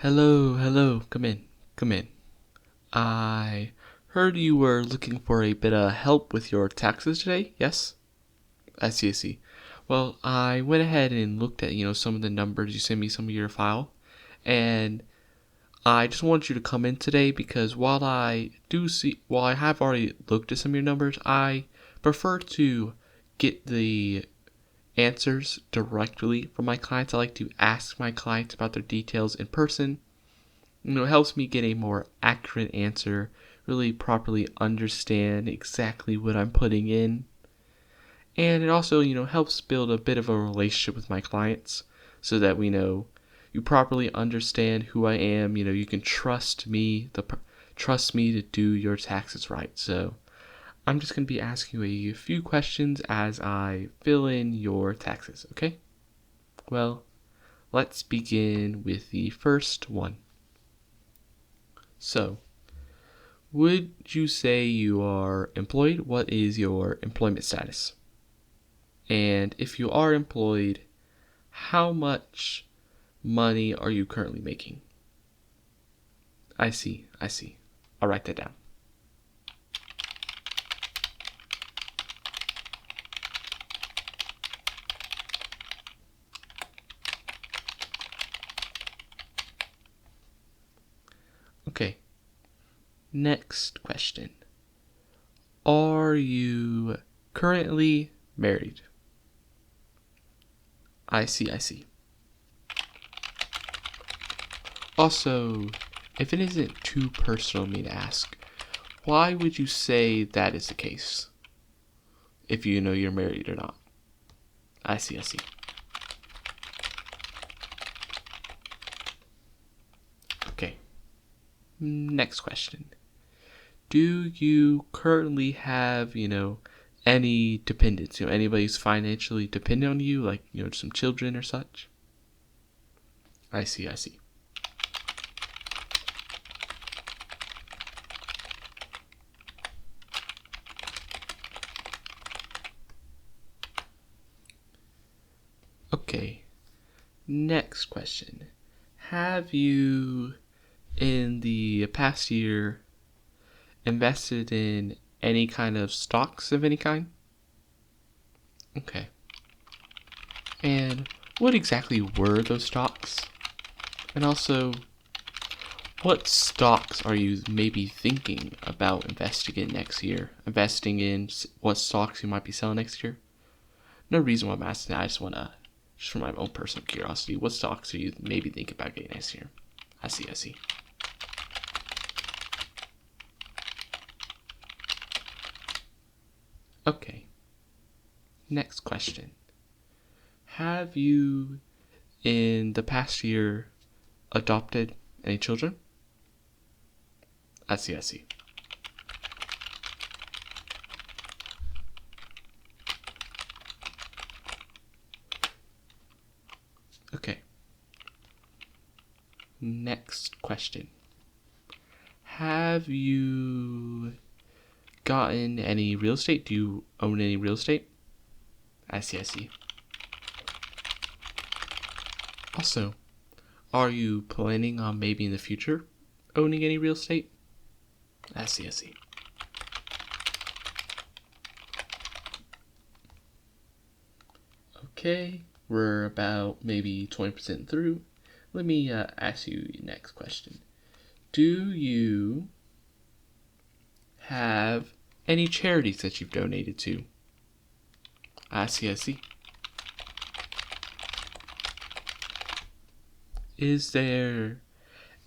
Hello, hello, come in, come in. I heard you were looking for a bit of help with your taxes today, yes? I see. Well, I went ahead and looked at, some of the numbers you sent me, some of your file, and I just wanted you to come in today because while I have already looked at some of your numbers, I prefer to get the answers directly from my clients. I like to ask my clients about their details in person. It helps me get a more accurate answer, really properly understand exactly what I'm putting in. And it also, helps build a bit of a relationship with my clients so that we know you properly understand who I am. You can trust me, trust me to do your taxes right. So I'm just going to be asking you a few questions as I fill in your taxes, okay? Well, let's begin with the first one. So, would you say you are employed? What is your employment status? And if you are employed, how much money are you currently making? I see. I'll write that down. Okay. Next question. Are you currently married? I see. Also, if it isn't too personal of me to ask, why would you say that is the case? If you know you're married or not. I see. Okay. Next question. Do you currently have, any dependents? Anybody who's financially dependent on you, like, some children or such? I see. Okay. Next question. Have you, in the past year, invested in any kind of stocks of any kind? Okay. And what exactly were those stocks? And also, what stocks are you maybe thinking about investing in next year? Investing in what stocks you might be selling next year? No reason why I'm asking that. I just want to, just for my own personal curiosity, what stocks are you maybe thinking about getting next year? I see. Okay. Next question. Have you, in the past year, adopted any children? I see. Okay. Next question. Have you gotten any real estate? Do you own any real estate? I see. Also, are you planning on maybe in the future owning any real estate? I see. Okay, we're about maybe 20% through. Let me ask you the next question. Do you have any charities that you've donated to? I see. Is there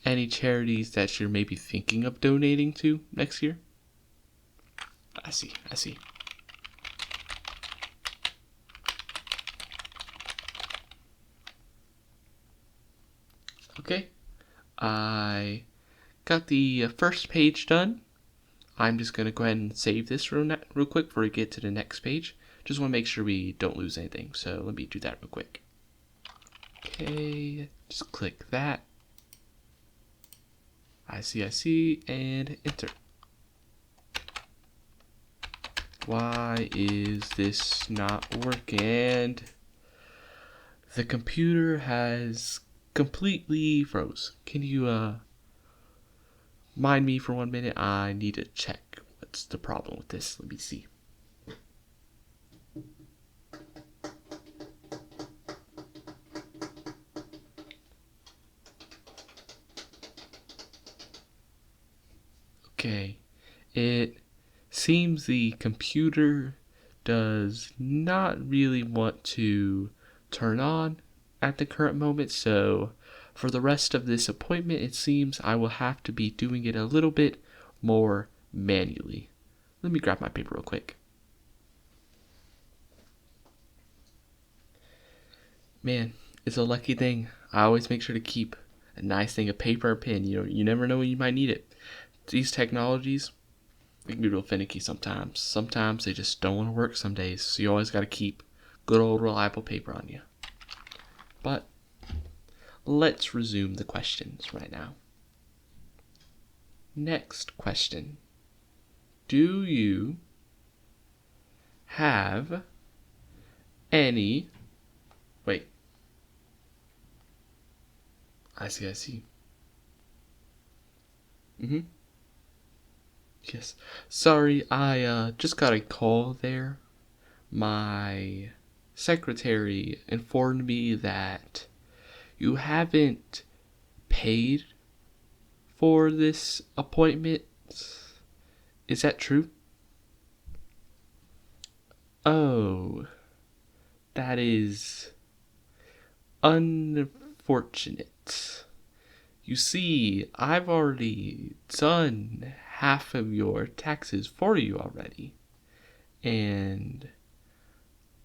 any charities that you're maybe thinking of donating to next year? I see. Okay, I got the first page done. I'm just going to go ahead and save this real quick before we get to the next page. Just want to make sure we don't lose anything, so let me do that real quick. Okay, just click that. I see, and enter. Why is this not working? And the computer has completely froze. Can you mind me for 1 minute? I need to check what's the problem with this. Let me see. Okay, it seems the computer does not really want to turn on at the current moment, so for the rest of this appointment, it seems I will have to be doing it a little bit more manually. Let me grab my paper real quick. Man, it's a lucky thing. I always make sure to keep a nice thing of paper and pen. You never know when you might need it. These technologies, they can be real finicky sometimes. Sometimes they just don't want to work some days, so you always got to keep good old reliable paper on you. But let's resume the questions right now. Next question. Do you have any... Wait. I see. Yes. Sorry, I just got a call there. My secretary informed me that you haven't paid for this appointment. Is that true? Oh, that is unfortunate. You see, I've already done half of your taxes for you already. And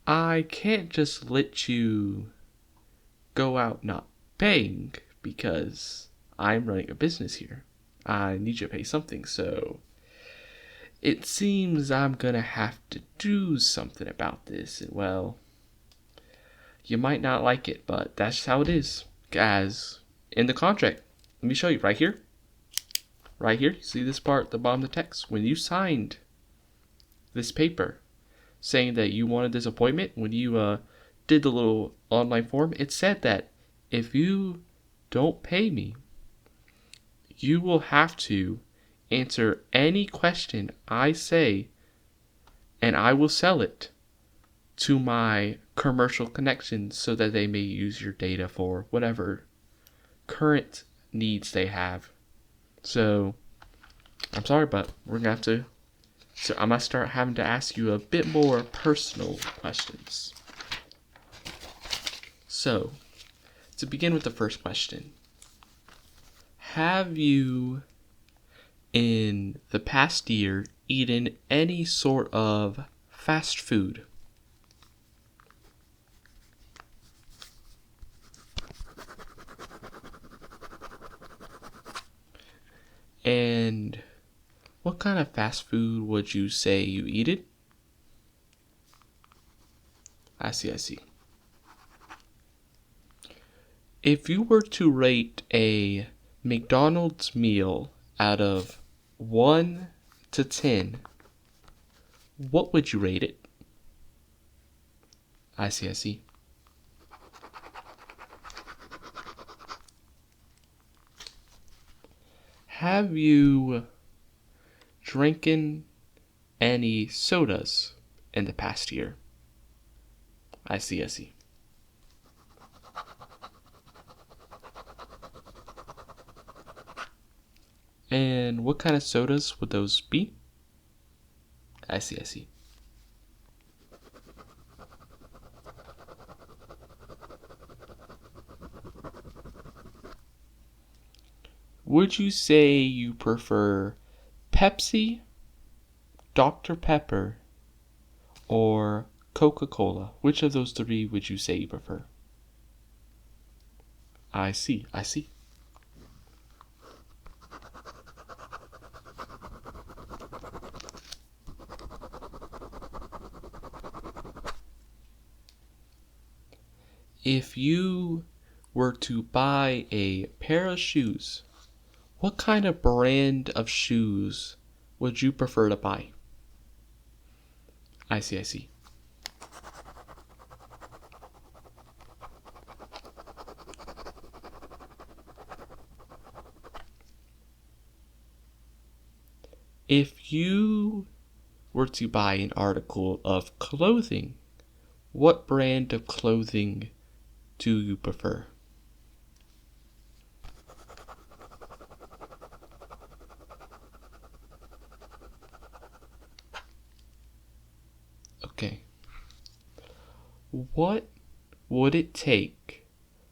I can't just let you go out not paying because I'm running a business here. I need you to pay something, so it seems I'm gonna have to do something about this. Well, you might not like it, but that's how it is. As in the contract. Let me show you right here. Right here. See this part at the bottom of the text? When you signed this paper saying that you wanted this appointment, when you did the little online form, it said that if you don't pay me, you will have to answer any question I say, and I will sell it to my commercial connections so that they may use your data for whatever current needs they have. So I'm sorry, but we're gonna have to. So I must start having to ask you a bit more personal questions. So, to begin with the first question, have you in the past year eaten any sort of fast food? And what kind of fast food would you say you eat it? I see. If you were to rate a McDonald's meal out of 1 to 10, what would you rate it? I see. Have you drinking any sodas in the past year? I see. And what kind of sodas would those be? I see. Would you say you prefer Pepsi, Dr. Pepper, or Coca-Cola? Which of those three would you say you prefer? I see. If you were to buy a pair of shoes, what kind of brand of shoes would you prefer to buy? I see. If you were to buy an article of clothing, what brand of clothing do you prefer? Okay. What would it take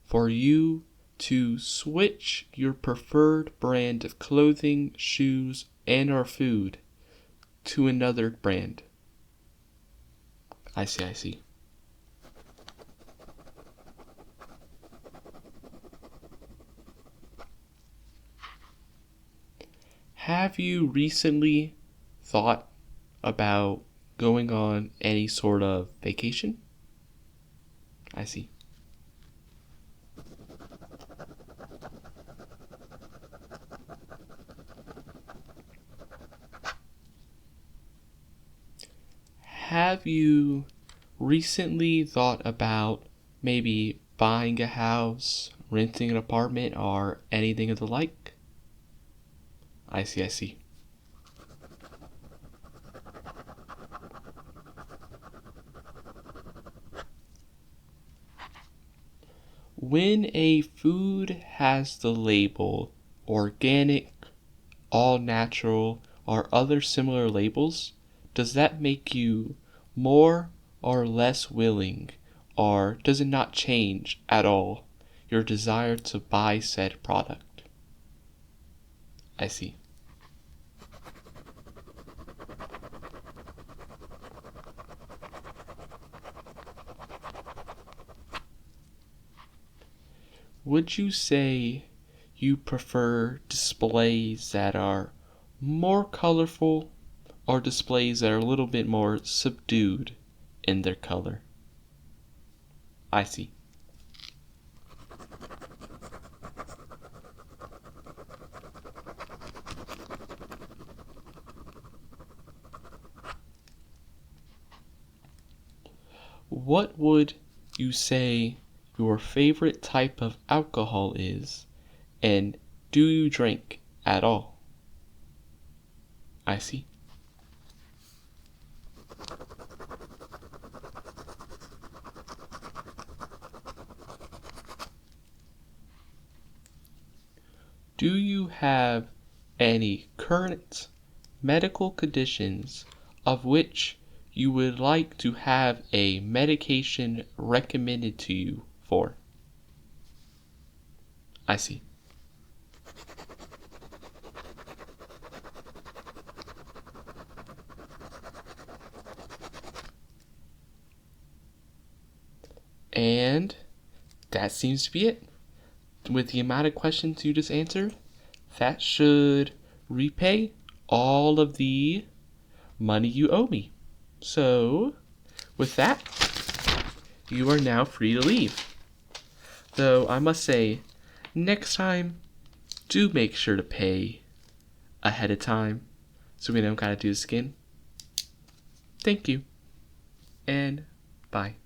for you to switch your preferred brand of clothing, shoes, and or food to another brand? I see. Have you recently thought about going on any sort of vacation? I see. Have you recently thought about maybe buying a house, renting an apartment, or anything of the like? I see. When a food has the label organic, all natural, or other similar labels, does that make you more or less willing, or does it not change at all your desire to buy said product? I see. Would you say you prefer displays that are more colorful or displays that are a little bit more subdued in their color? I see. What would you say your favorite type of alcohol is, and do you drink at all? I see. Do you have any current medical conditions of which you would like to have a medication recommended to you for? I see. And that seems to be it. With the amount of questions you just answered, that should repay all of the money you owe me. So, with that, you are now free to leave. Though I must say, next time, do make sure to pay ahead of time so we don't gotta do this again. Thank you, and bye.